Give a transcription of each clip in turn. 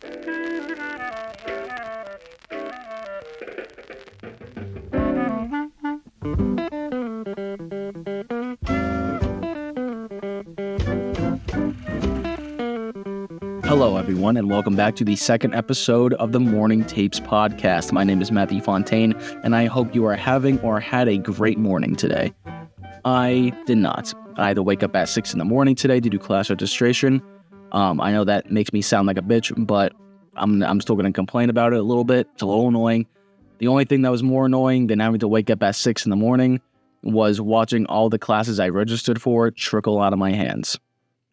Hello, everyone, and welcome back to the second episode of the Morning Tapes podcast. My name is Matthew Fontaine, and I hope you are having or had a great morning today. I did not. I had to wake up at 6 in the morning today to do class registration. I know that makes me sound like a bitch, but I'm still going to complain about it a little bit. It's a little annoying. The only thing that was more annoying than having to wake up at 6 in the morning was watching all the classes I registered for trickle out of my hands.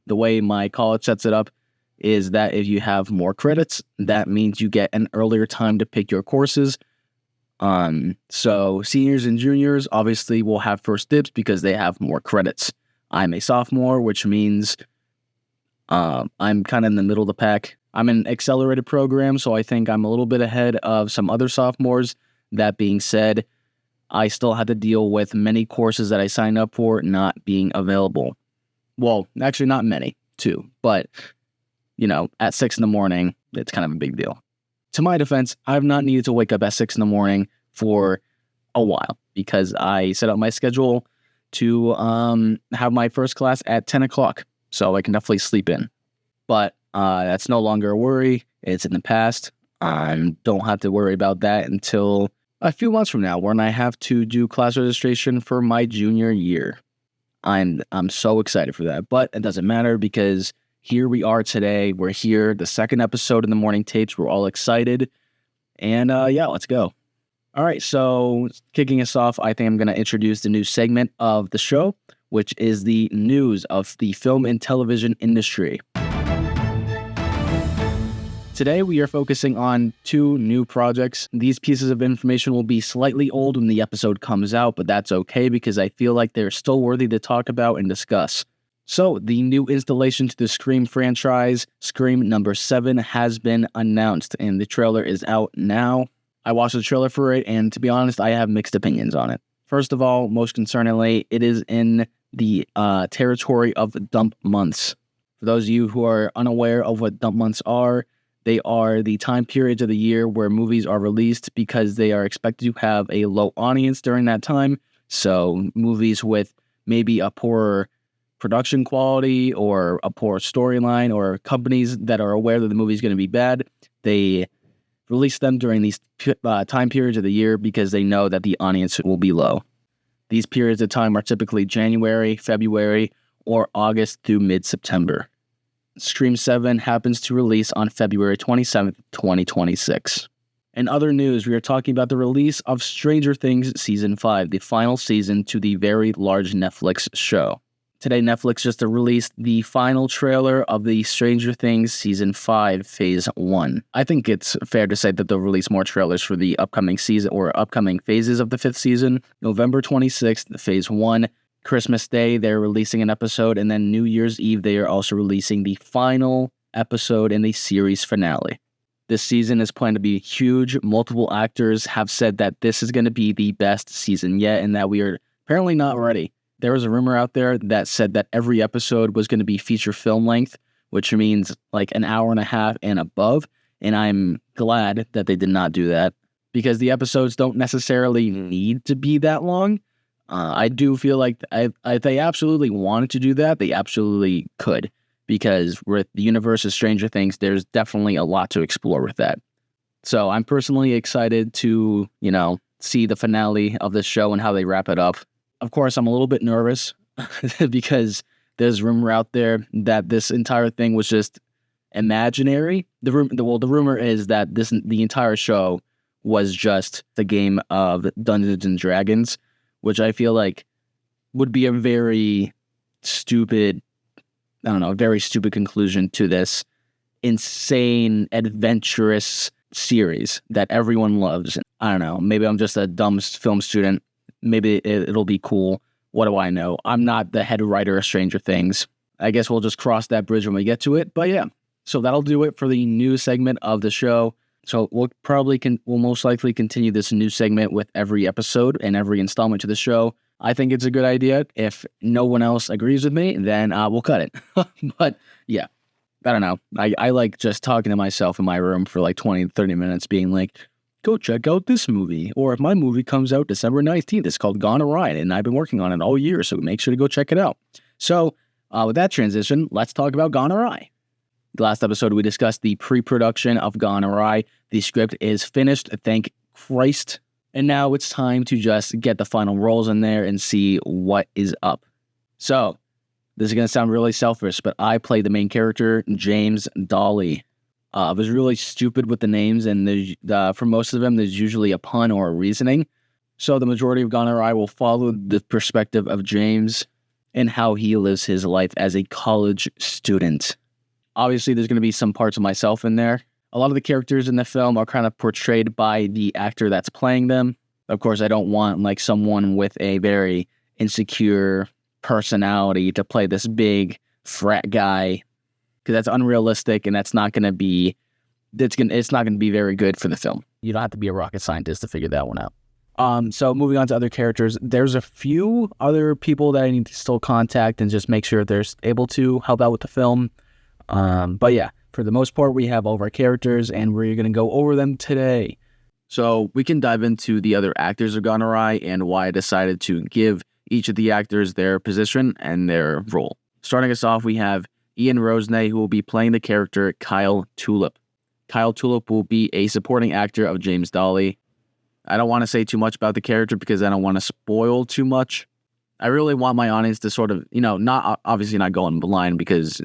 The way my college sets it up is that if you have more credits, that means you get an earlier time to pick your courses. So seniors and juniors obviously will have first dibs because they have more credits. I'm a sophomore, which means I'm kind of in the middle of the pack. I'm in an accelerated program, so I think I'm a little bit ahead of some other sophomores. That being said, I still had to deal with many courses that I signed up for not being available. Well, actually not many, too, but at 6 in the morning, it's kind of a big deal. To my defense, I've not needed to wake up at 6 in the morning for a while because I set up my schedule to have my first class at 10 o'clock, so I can definitely sleep in. But that's no longer a worry. It's in the past. I don't have to worry about that until a few months from now when I have to do class registration for my junior year. I'm so excited for that, but it doesn't matter because here we are today. We're here, the second episode of the Morning Tapes. We're all excited. And let's go. All right, so kicking us off, I think I'm going to introduce the new segment of the show, which is the news of the film and television industry. Today, we are focusing on two new projects. These pieces of information will be slightly old when the episode comes out, but that's okay because I feel like they're still worthy to talk about and discuss. So, the new installation to the Scream franchise, Scream number 7, has been announced, and the trailer is out now. I watched the trailer for it, and to be honest, I have mixed opinions on it. First of all, most concerningly, it is in the territory of dump months. For those of you who are unaware of what dump months are, they are the time periods of the year where movies are released because they are expected to have a low audience during that time. So, movies with maybe a poorer production quality or a poor storyline, or companies that are aware that the movie is going to be bad, they release them during these time periods of the year because they know that the audience will be low. These periods of time are typically January, February, or August through mid-September. Scream 7 happens to release on February 27th, 2026. In other news, we are talking about the release of Stranger Things Season 5, the final season to the very large Netflix show. Today, Netflix just released the final trailer of the Stranger Things Season 5 Phase 1. I think it's fair to say that they'll release more trailers for the upcoming season or upcoming phases of the 5th season. November 26th, Phase 1. Christmas Day, they're releasing an episode, and then New Year's Eve, they are also releasing the final episode in the series finale. This season is planned to be huge. Multiple actors have said that this is going to be the best season yet, and that we are apparently not ready. There was a rumor out there that said that every episode was going to be feature film length, which means like an hour and a half and above. And I'm glad that they did not do that because the episodes don't necessarily need to be that long. I do feel like if they absolutely wanted to do that, they absolutely could, because with the universe of Stranger Things, there's definitely a lot to explore with that. So I'm personally excited to, see the finale of this show and how they wrap it up. Of course, I'm a little bit nervous because there's rumor out there that this entire thing was just imaginary. The rumor is that the entire show was just the game of Dungeons and Dragons, which I feel like would be a very stupid conclusion to this insane, adventurous series that everyone loves. I don't know, maybe I'm just a dumb film student. Maybe it'll be cool. What do I know? I'm not the head writer of Stranger Things. I guess we'll just cross that bridge when we get to it. But yeah, so that'll do it for the news segment of the show. So we'll most likely continue this news segment with every episode and every installment to the show. I think it's a good idea. If no one else agrees with me, then we'll cut it. But yeah. I don't know. I like just talking to myself in my room for like 20, 30 minutes being like, go check out this movie. Or if my movie comes out December 19th, it's called Gone Awry, and I've been working on it all year, so make sure to go check it out. So with that transition, let's talk about Gone Awry. The last episode, we discussed the pre-production of Gone Awry. The script is finished, thank Christ. And now it's time to just get the final roles in there and see what is up. So, this is going to sound really selfish, but I play the main character, James Dolly. I was really stupid with the names, and for most of them, there's usually a pun or a reasoning. So the majority of Gone Awry will follow the perspective of James and how he lives his life as a college student. Obviously, there's going to be some parts of myself in there. A lot of the characters in the film are kind of portrayed by the actor that's playing them. Of course, I don't want like someone with a very insecure personality to play this big frat guy, because that's unrealistic and that's not going to be it's not going to be very good for the film. You don't have to be a rocket scientist to figure that one out. So moving on to other characters, there's a few other people that I need to still contact and just make sure they're able to help out with the film. But yeah, for the most part, we have all of our characters and we're going to go over them today. So we can dive into the other actors of Gone Awry and why I decided to give each of the actors their position and their role. Starting us off, we have Ian Rosenay, who will be playing the character Kyle Tulip. Kyle Tulip will be a supporting actor of James Dolly. I don't want to say too much about the character because I don't want to spoil too much. I really want my audience to sort of, not obviously not go in blind because,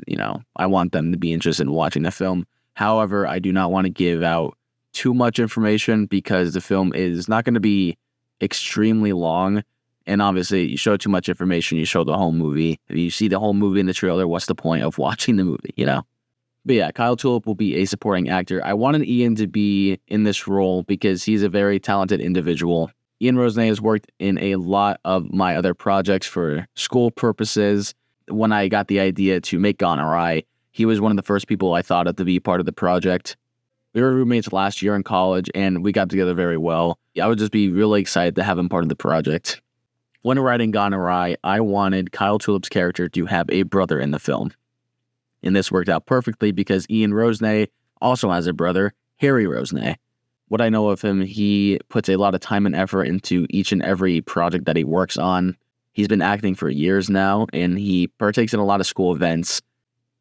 I want them to be interested in watching the film. However, I do not want to give out too much information because the film is not going to be extremely long. And obviously, you show too much information, you show the whole movie. If you see the whole movie in the trailer, what's the point of watching the movie, But yeah, Kyle Tulip will be a supporting actor. I wanted Ian to be in this role because he's a very talented individual. Ian Rosenay has worked in a lot of my other projects for school purposes. When I got the idea to make Gone Awry, he was one of the first people I thought of to be part of the project. We were roommates last year in college, and we got together very well. I would just be really excited to have him part of the project. When writing Gone Awry, I wanted Kyle Tulip's character to have a brother in the film. And this worked out perfectly because Ian Rosenay also has a brother, Harry Rosenay. What I know of him, he puts a lot of time and effort into each and every project that he works on. He's been acting for years now, and he partakes in a lot of school events.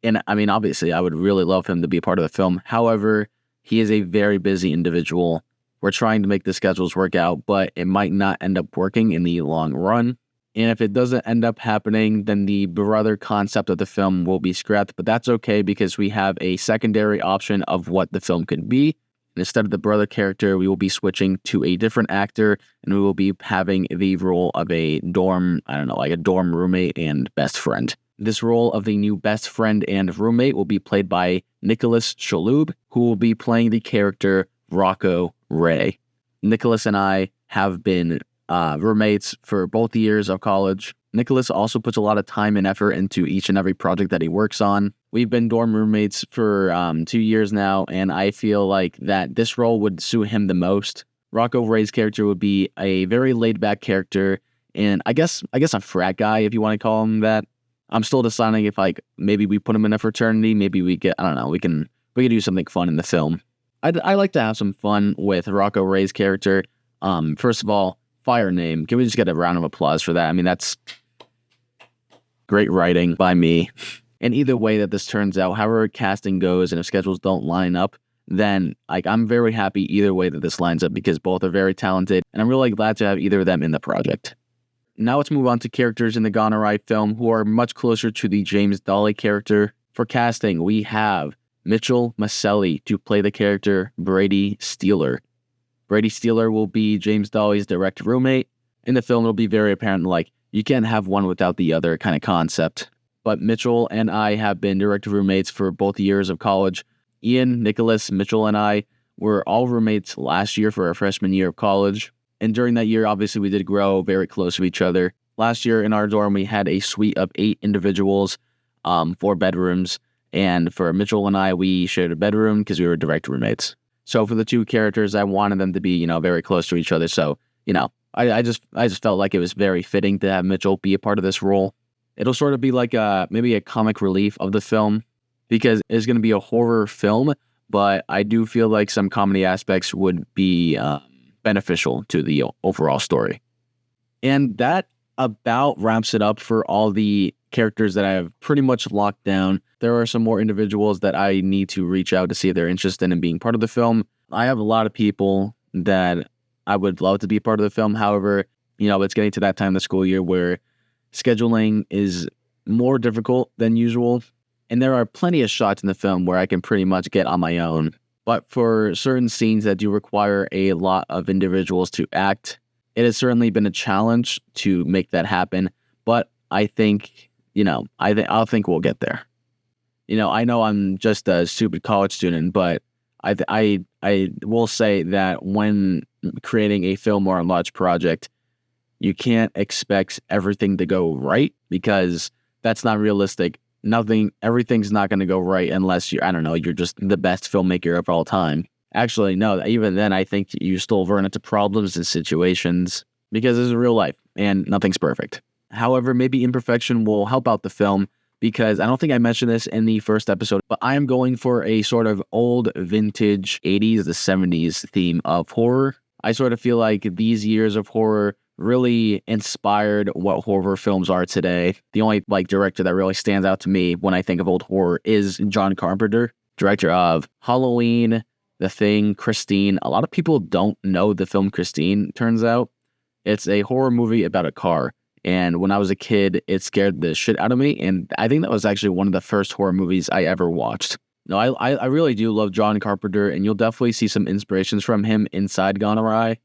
And I mean, obviously, I would really love him to be a part of the film. However, he is a very busy individual. We're trying to make the schedules work out, but it might not end up working in the long run. And if it doesn't end up happening, then the brother concept of the film will be scrapped. But that's okay because we have a secondary option of what the film could be. Instead of the brother character, we will be switching to a different actor, and we will be having the role of a dorm roommate and best friend. This role of the new best friend and roommate will be played by Nicholas Shalhoub, who will be playing the character Rocco Ray. Nicholas and I have been roommates for both years of college. Nicholas also puts a lot of time and effort into each and every project that he works on. We've been dorm roommates for 2 years now, and I feel like that this role would suit him the most. Rocco Ray's character would be a very laid-back character, and I guess a frat guy, if you want to call him that. I'm still deciding if maybe we put him in a fraternity, maybe we can do something fun in the film. I like to have some fun with Rocco Ray's character. First of all, fire name. Can we just get a round of applause for that? I mean, that's great writing by me. And either way that this turns out, however casting goes, and if schedules don't line up, then I'm very happy either way that this lines up because both are very talented, and I'm really glad to have either of them in the project. Now let's move on to characters in the Gone Awry film who are much closer to the James Dolly character. For casting, we have Mitchell Maselli to play the character Brady Steeler. Brady Steeler will be James Dolly's direct roommate. In the film, it'll be very apparent, you can't have one without the other kind of concept. But Mitchell and I have been direct roommates for both years of college. Ian, Nicholas, Mitchell, and I were all roommates last year for our freshman year of college. And during that year, obviously, we did grow very close to each other. Last year in our dorm, we had a suite of 8 individuals, 4 bedrooms. And for Mitchell and I, we shared a bedroom because we were direct roommates. So for the 2 characters, I wanted them to be, very close to each other. So, I just felt like it was very fitting to have Mitchell be a part of this role. It'll sort of be like maybe a comic relief of the film. because it's going to be a horror film, but I do feel like some comedy aspects would be beneficial to the overall story. And that about wraps it up for all the characters that I have pretty much locked down. There are some more individuals that I need to reach out to see if they're interested in being part of the film. I have a lot of people that I would love to be part of the film. However, it's getting to that time of the school year where scheduling is more difficult than usual. And there are plenty of shots in the film where I can pretty much get on my own. But for certain scenes that do require a lot of individuals to act, it has certainly been a challenge to make that happen. But I think, I think we'll get there. I know I'm just a stupid college student, but I will say that when creating a film or a large project, you can't expect everything to go right because that's not realistic. Everything's not going to go right unless you're just the best filmmaker of all time. Actually, no, even then, I think you still run into problems and situations because this is real life and nothing's perfect. However, maybe imperfection will help out the film because I don't think I mentioned this in the first episode, but I am going for a sort of old vintage 80s to 70s theme of horror. I sort of feel like these years of horror really inspired what horror films are today. The only director that really stands out to me when I think of old horror is John Carpenter, director of Halloween, The Thing, Christine. A lot of people don't know the film Christine, turns out. It's a horror movie about a car. And when I was a kid, it scared the shit out of me. And I think that was actually one of the first horror movies I ever watched. No, I really do love John Carpenter, and you'll definitely see some inspirations from him inside Gone Awry.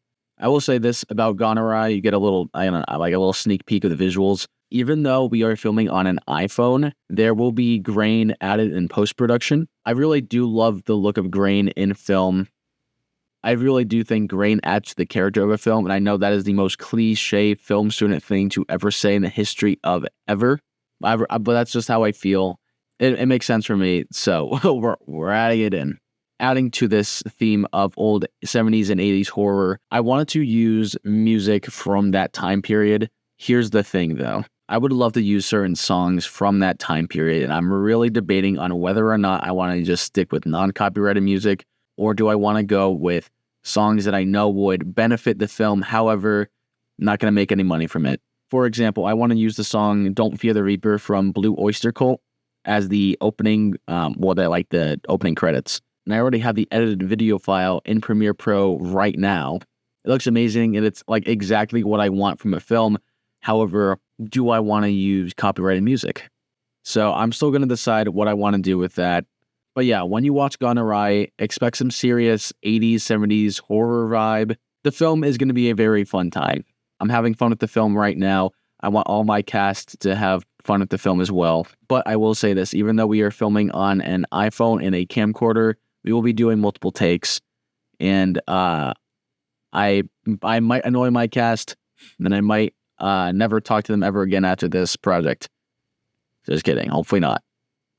I will say this about Gone Awry, you get a little sneak peek of the visuals. Even though we are filming on an iPhone, there will be grain added in post-production. I really do love the look of grain in film. I really do think grain adds to the character of a film, and I know that is the most cliche film student thing to ever say in the history of ever. But that's just how I feel. It makes sense for me, so we're adding it in. Adding to this theme of old 70s and 80s horror, I wanted to use music from that time period. Here's the thing, though. I would love to use certain songs from that time period, and I'm really debating on whether or not I want to just stick with non-copyrighted music, or do I want to go with songs that I know would benefit the film, however, not going to make any money from it. For example, I want to use the song Don't Fear the Reaper from Blue Oyster Cult as the opening, the opening credits. And I already have the edited video file in Premiere Pro right now. It looks amazing, and it's exactly what I want from a film. However, do I want to use copyrighted music? So I'm still going to decide what I want to do with that. But yeah, when you watch Gone Awry, expect some serious 80s, 70s horror vibe. The film is going to be a very fun time. I'm having fun with the film right now. I want all my cast to have fun with the film as well. But I will say this, even though we are filming on an iPhone and a camcorder, we will be doing multiple takes. And I might annoy my cast, and I might never talk to them ever again after this project. Just kidding. Hopefully not.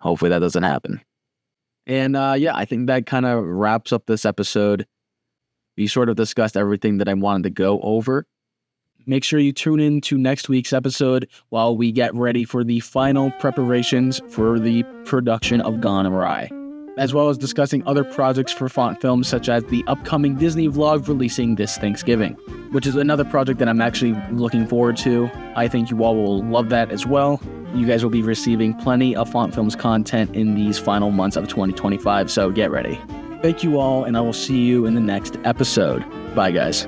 Hopefully that doesn't happen. And I think that kind of wraps up this episode. We sort of discussed everything that I wanted to go over. Make sure you tune in to next week's episode while we get ready for the final preparations for the production of Gone Awry, as well as discussing other projects for Font Films, such as the upcoming Disney vlog releasing this Thanksgiving, which is another project that I'm actually looking forward to. I think you all will love that as well. You guys will be receiving plenty of Font Films content in these final months of 2025, so get ready. Thank you all, and I will see you in the next episode. Bye, guys.